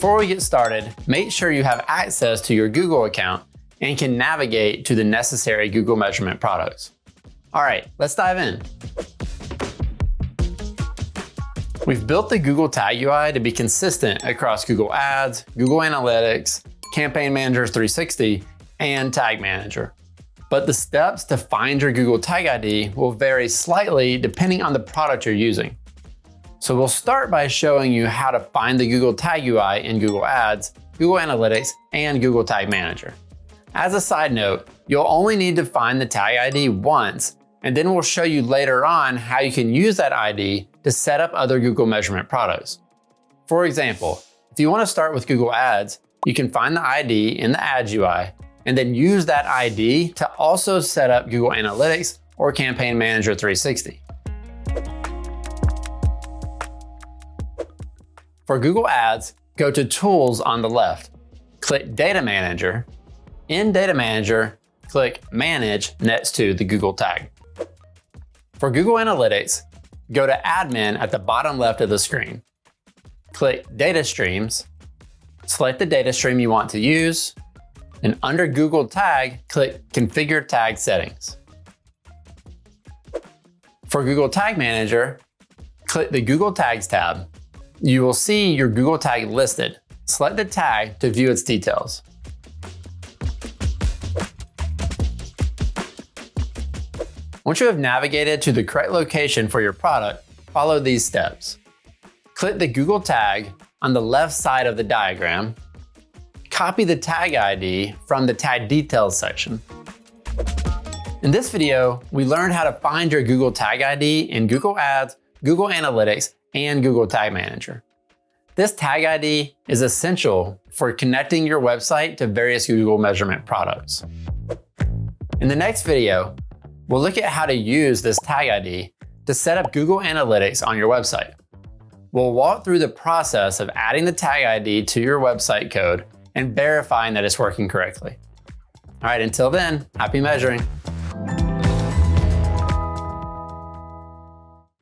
Before we get started, make sure you have access to your Google account and can navigate to the necessary Google measurement products. All right, let's dive in. We've built the Google Tag UI to be consistent across Google Ads, Google Analytics, Campaign Manager 360, and Tag Manager. But the steps to find your Google Tag ID will vary slightly depending on the product you're using. So we'll start by showing you how to find the Google Tag UI in Google Ads, Google Analytics, and Google Tag Manager. As a side note, you'll only need to find the Tag ID once, and then we'll show you later on how you can use that ID to set up other Google measurement products. For example, if you want to start with Google Ads, you can find the ID in the Ads UI and then use that ID to also set up Google Analytics or Campaign Manager 360. For Google Ads, go to Tools on the left, click Data Manager. In Data Manager, click Manage next to the Google tag. For Google Analytics, go to Admin at the bottom left of the screen. Click Data Streams, select the data stream you want to use, and under Google Tag, click Configure Tag Settings. For Google Tag Manager, click the Google Tags tab. You will see your Google tag listed. Select the tag to view its details. Once you have navigated to the correct location for your product, follow these steps. Click the Google tag on the left side of the diagram. Copy the tag ID from the tag details section. In this video, we learned how to find your Google Tag ID in Google Ads, Google Analytics, and Google Tag Manager. This tag ID is essential for connecting your website to various Google measurement products. In the next video, we'll look at how to use this tag ID to set up Google Analytics on your website. We'll walk through the process of adding the tag ID to your website code and verifying that it's working correctly. All right, until then, happy measuring.